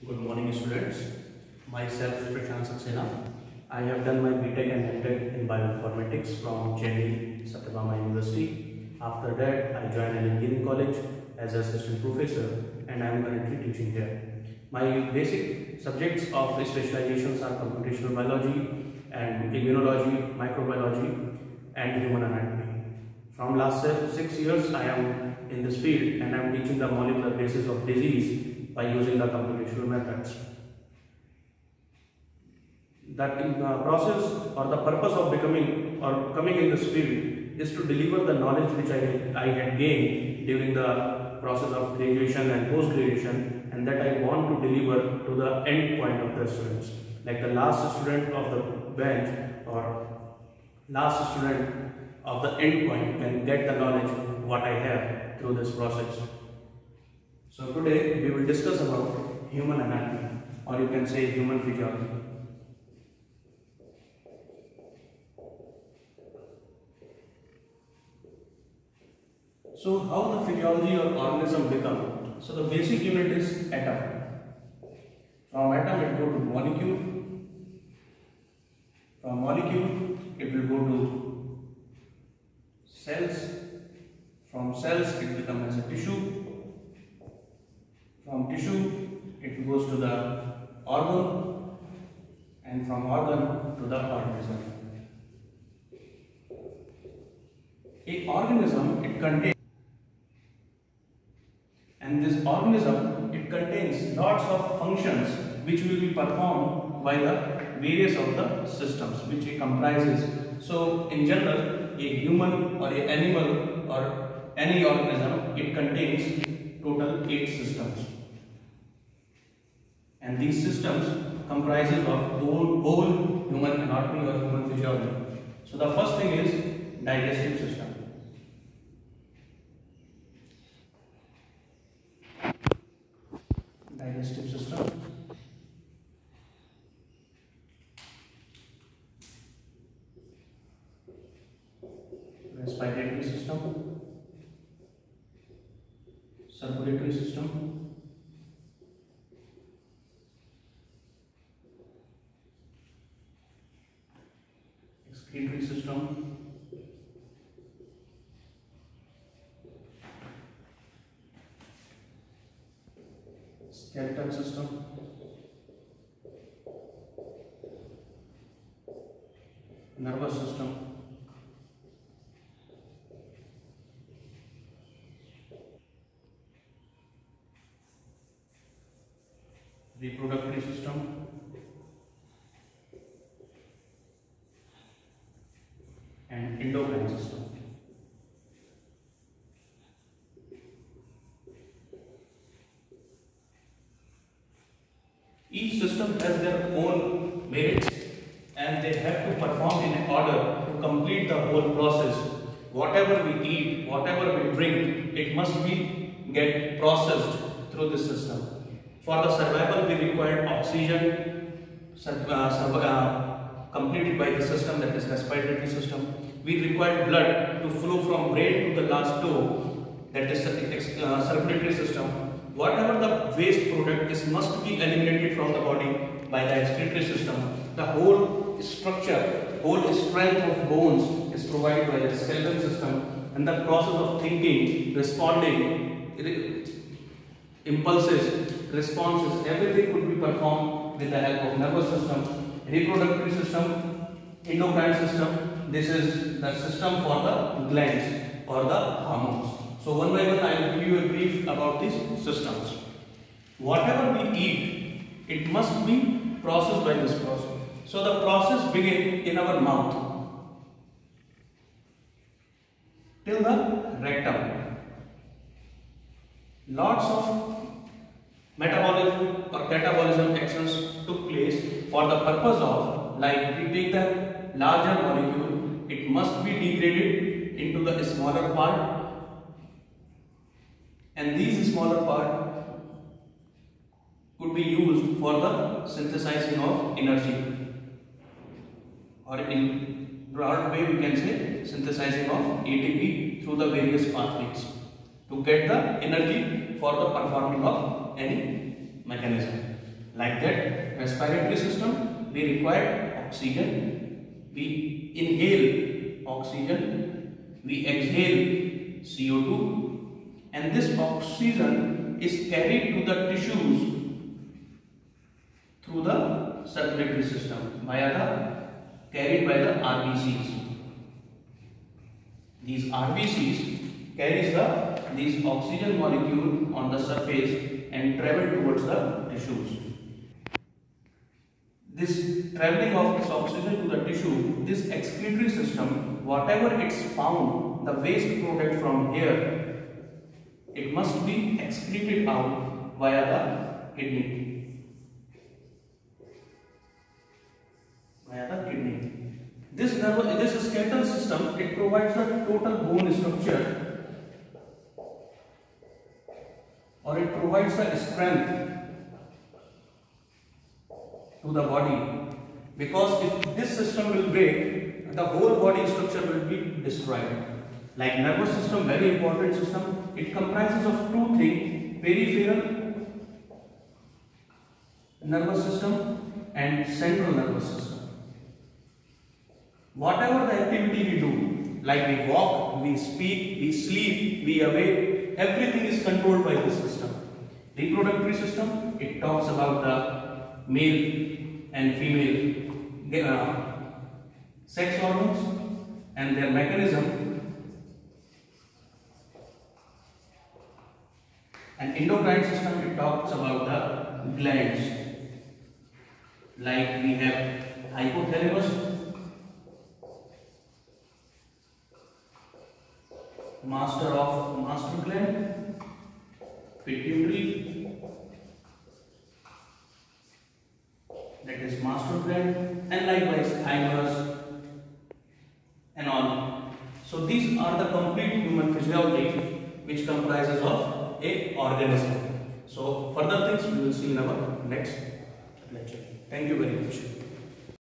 Good morning, students. Myself, Prashant Saxena. I have done my BTech and MTech in bioinformatics from Chennai, Satyabama University. After that, I joined an engineering college as assistant professor, and I am currently teaching here. My basic subjects of specializations are computational biology and immunology, microbiology, and human anatomy. From last 6 years, I am in this field and I am teaching the molecular basis of disease by using the computational methods. That process or the purpose of becoming or coming in this field is to deliver the knowledge which I had gained during the process of graduation and post-graduation, and that I want to deliver to the end point of the students. Like the last student of the bench or last student of the end point can get the knowledge what I have through this process. So today we will discuss about human anatomy, or you can say human physiology. So how the physiology or organism become? So the basic unit is atom. From atom it will go to molecule. From molecule it will go to cells. From cells it becomes as a tissue. From tissue it goes to the organ, and from organ to the organism. A organism it contains, and this organism it contains lots of functions which will be performed by the various of the systems which it comprises. So in general, a human or an animal or any organism it contains total 8 systems, and these systems comprises of whole human anatomy or human physiology. So the first thing is digestive system. Digestive system. Respiratory system. Circulatory system. Excretory system. Skeletal system. Nervous system. Reproductive system. And endocrine system. Each system has their own merits, and they have to perform in order to complete the whole process. Whatever we eat, whatever we drink, it must be get processed through this system. For the survival, we require oxygen completed by the system, that is respiratory system. We require blood to flow from brain to the last toe, that is circulatory system. Whatever the waste product is must be eliminated from the body by the excretory system. The whole structure, whole strength of bones is provided by the skeletal system, and the process of thinking, responding, impulses, responses, everything could be performed with the help of nervous system, reproductive system, endocrine system. This is the system for the glands or the hormones. So one by one I will give you a brief about these systems. Whatever we eat, it must be processed by this process. So the process begins in our mouth till the rectum. Lots of metabolism or catabolism actions took place for the purpose of, like we take the larger molecule, it must be degraded into the smaller part, and these smaller parts could be used for the synthesizing of energy, or in broad way we can say synthesizing of ATP through the various pathways to get the energy for the performing of any mechanism. Like that, respiratory system, we require oxygen, we inhale oxygen, we exhale CO2, and this oxygen is carried to the tissues through the circulatory system carried by the RBCs. These RBCs carries these oxygen molecule on the surface and travel towards the tissues. This traveling of this oxygen to the tissue, this excretory system, whatever it's found, the waste product from here, it must be excreted out via the kidney. This skeletal system, it provides the total bone structure, or it provides the strength to the body, because if this system will break, the whole body structure will be destroyed. Like nervous system, very important system, it comprises of two things: peripheral nervous system and central nervous system. Whatever the activity we do, like we walk, we speak, we sleep, we awake, everything is controlled by this system. Reproductory system, it talks about the male and female sex hormones and their mechanism. And endocrine system, it talks about the glands. Like we have hypothalamus, master gland, pituitary, that is master gland, and likewise thymus and all. So these are the complete human physiology which comprises of a organism. So further things we will see in our next lecture. Thank you very much.